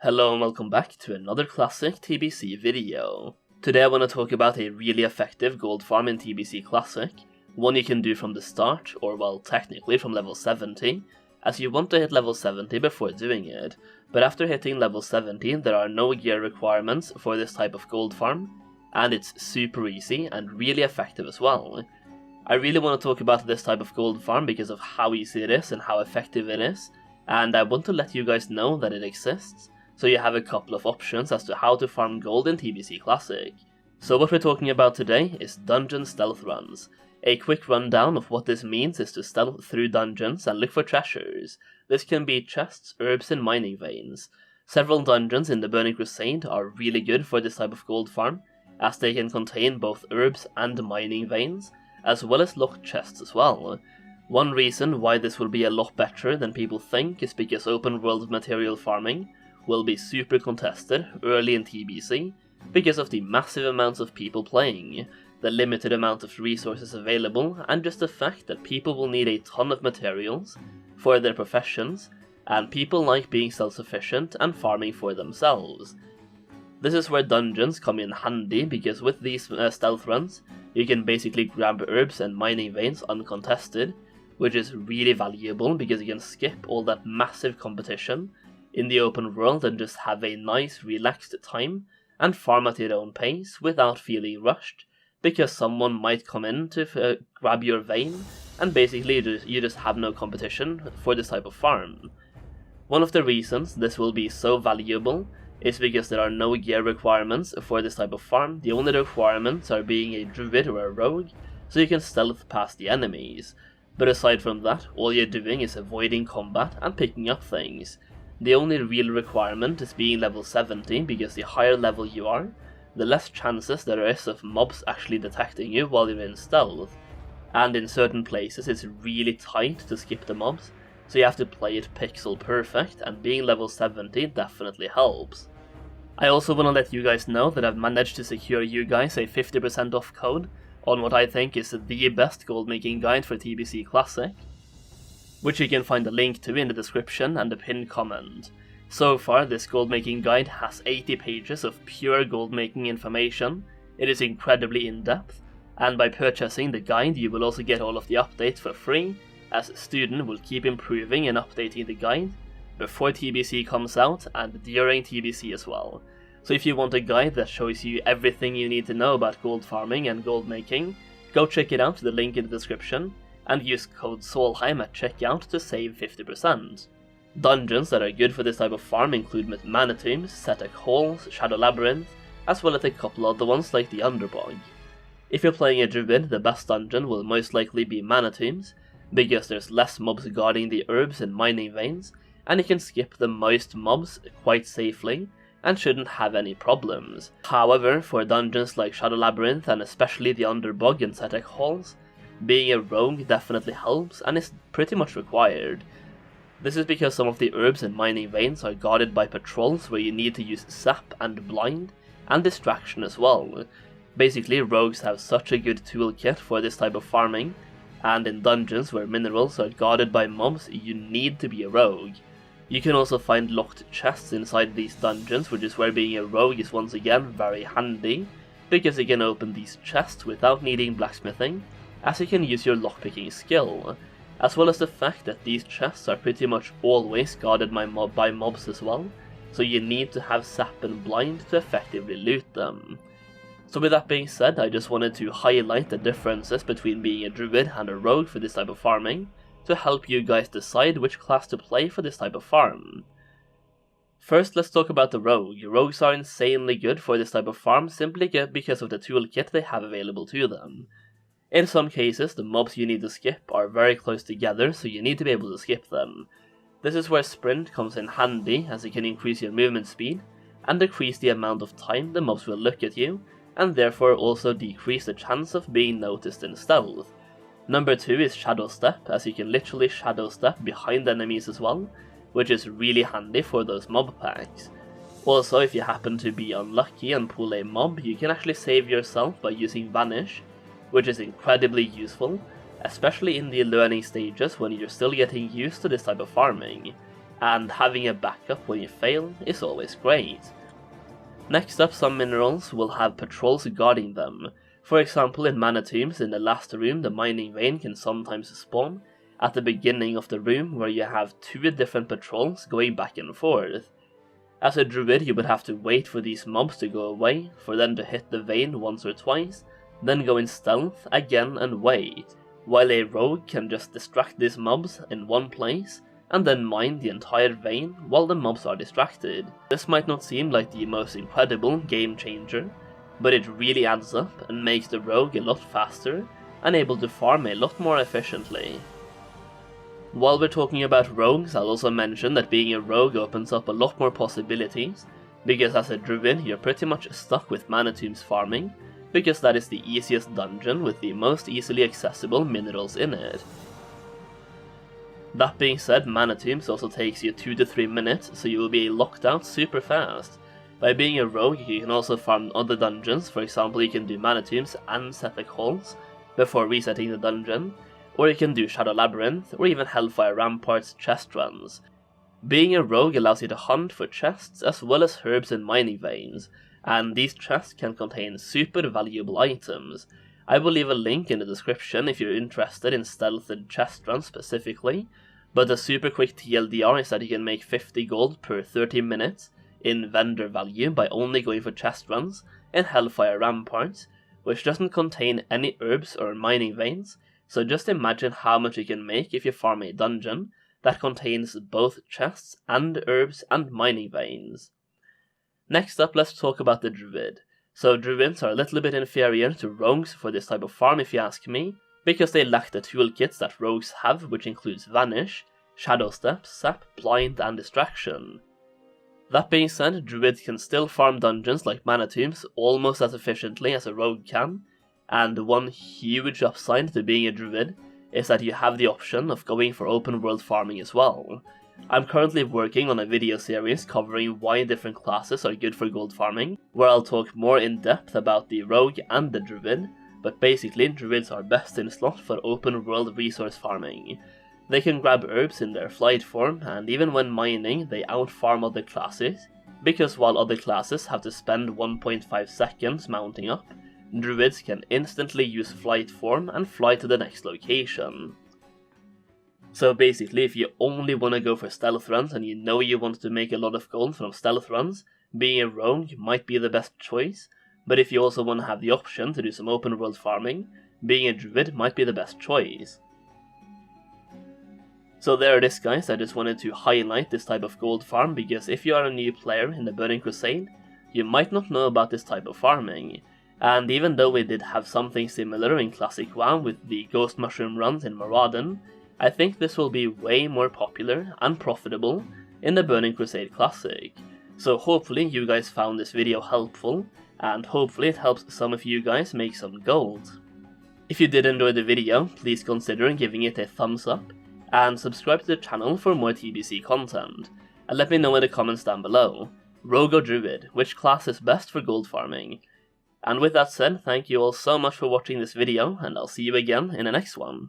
Hello and welcome back to another classic TBC video. Today I want to talk about a really effective gold farm in TBC Classic, one you can do from the start, or well technically from level 70, as you want to hit level 70 before doing it, but after hitting level 70 there are no gear requirements for this type of gold farm, and it's super easy and really effective as well. I really want to talk about this type of gold farm because of how easy it is and how effective it is, and I want to let you guys know that it exists, so you have a couple of options as to how to farm gold in TBC Classic. So what we're talking about today is dungeon stealth runs. A quick rundown of what this means is to stealth through dungeons and look for treasures. This can be chests, herbs and mining veins. Several dungeons in the Burning Crusade are really good for this type of gold farm, as they can contain both herbs and mining veins, as well as locked chests as well. One reason why this will be a lot better than people think is because open world material farming will be super contested early in TBC because of the massive amounts of people playing, the limited amount of resources available, and just the fact that people will need a ton of materials for their professions, and people like being self-sufficient and farming for themselves. This is where dungeons come in handy, because with these stealth runs, you can basically grab herbs and mining veins uncontested, which is really valuable because you can skip all that massive competition in the open world and just have a nice relaxed time and farm at your own pace without feeling rushed, because someone might come in to grab your vein and basically you just have no competition for this type of farm. One of the reasons this will be so valuable is because there are no gear requirements for this type of farm. The only requirements are being a druid or a rogue, so you can stealth past the enemies. But aside from that, all you're doing is avoiding combat and picking up things. The only real requirement is being level 70, because the higher level you are, the less chances there is of mobs actually detecting you while you're in stealth. And in certain places it's really tight to skip the mobs, so you have to play it pixel perfect, and being level 70 definitely helps. I also want to let you guys know that I've managed to secure you guys a 50% off code on what I think is the best gold making guide for TBC Classic, which you can find a link to in the description and the pinned comment. So far, this gold making guide has 80 pages of pure gold making information. It is incredibly in-depth, and by purchasing the guide you will also get all of the updates for free, as student will keep improving and updating the guide before TBC comes out and during TBC as well. So if you want a guide that shows you everything you need to know about gold farming and gold making, go check it out, the link in the description, and use code Solheim at checkout to save 50%. Dungeons that are good for this type of farm include mana tombs, Setek halls, Shadow Labyrinth, as well as a couple other ones like the Underbog. If you're playing a druid, the best dungeon will most likely be mana tombs, because there's less mobs guarding the herbs and mining veins, and you can skip the most mobs quite safely, and shouldn't have any problems. However, for dungeons like Shadow Labyrinth and especially the Underbog and Setek halls, being a rogue definitely helps and is pretty much required. This is because some of the herbs and mining veins are guarded by patrols where you need to use sap and blind and distraction as well. Basically, rogues have such a good toolkit for this type of farming, and in dungeons where minerals are guarded by mobs you need to be a rogue. You can also find locked chests inside these dungeons, which is where being a rogue is once again very handy, because you can open these chests without needing blacksmithing, as you can use your lockpicking skill, as well as the fact that these chests are pretty much always guarded by mobs as well, so you need to have sap and blind to effectively loot them. So with that being said, I just wanted to highlight the differences between being a druid and a rogue for this type of farming, to help you guys decide which class to play for this type of farm. First, let's talk about the rogue. Rogues are insanely good for this type of farm simply because of the toolkit they have available to them. In some cases, the mobs you need to skip are very close together, so you need to be able to skip them. This is where sprint comes in handy, as it can increase your movement speed, and decrease the amount of time the mobs will look at you, and therefore also decrease the chance of being noticed in stealth. Number 2 is shadow step, as you can literally shadow step behind enemies as well, which is really handy for those mob packs. Also, if you happen to be unlucky and pull a mob, you can actually save yourself by using vanish, which is incredibly useful, especially in the learning stages when you're still getting used to this type of farming. and having a backup when you fail is always great. Next up, some minerals will have patrols guarding them. For example, in mana tombs in the last room, the mining vein can sometimes spawn at the beginning of the room, where you have 2 different patrols going back and forth. As a druid, you would have to wait for these mobs to go away, for them to hit the vein once or twice, then go in stealth again and wait, while a rogue can just distract these mobs in one place, and then mine the entire vein while the mobs are distracted. This might not seem like the most incredible game changer, but it really adds up and makes the rogue a lot faster and able to farm a lot more efficiently. While we're talking about rogues, I'll also mention that being a rogue opens up a lot more possibilities, because as a druid you're pretty much stuck with mana tombs farming, because that is the easiest dungeon with the most easily accessible minerals in it. That being said, mana tombs also takes you 2 to 3 minutes, so you will be locked out super fast. By being a rogue, you can also farm other dungeons. For example, you can do mana tombs and septic halls before resetting the dungeon, or you can do Shadow Labyrinth, or even Hellfire Ramparts chest runs. Being a rogue allows you to hunt for chests as well as herbs and mining veins, and these chests can contain super valuable items. I will leave a link in the description if you're interested in stealthed chest runs specifically, but a super quick TLDR is that you can make 50 gold per 30 minutes in vendor value by only going for chest runs in Hellfire Ramparts, which doesn't contain any herbs or mining veins, so just imagine how much you can make if you farm a dungeon that contains both chests and herbs and mining veins. Next up, let's talk about the druid. So druids are a little bit inferior to rogues for this type of farm if you ask me, because they lack the toolkits that rogues have, which includes Vanish, Shadow Step, Sap, Blind and Distraction. That being said, druids can still farm dungeons like mana tombs almost as efficiently as a rogue can, and one huge upside to being a druid is that you have the option of going for open world farming as well. I'm currently working on a video series covering why different classes are good for gold farming, where I'll talk more in depth about the rogue and the druid, but basically druids are best in slot for open world resource farming. They can grab herbs in their flight form, and even when mining they outfarm other classes, because while other classes have to spend 1.5 seconds mounting up, druids can instantly use flight form and fly to the next location. So basically, if you only want to go for stealth runs and you know you want to make a lot of gold from stealth runs, being a rogue might be the best choice, but if you also want to have the option to do some open world farming, being a druid might be the best choice. So there it is guys, I just wanted to highlight this type of gold farm, because if you are a new player in the Burning Crusade, you might not know about this type of farming. And even though we did have something similar in Classic WoW with the Ghost Mushroom runs in Maraudon, I think this will be way more popular and profitable in the Burning Crusade Classic. So hopefully you guys found this video helpful, and hopefully it helps some of you guys make some gold. If you did enjoy the video, please consider giving it a thumbs up, and subscribe to the channel for more TBC content, and let me know in the comments down below, Rogue or Druid, which class is best for gold farming? And with that said, thank you all so much for watching this video, and I'll see you again in the next one.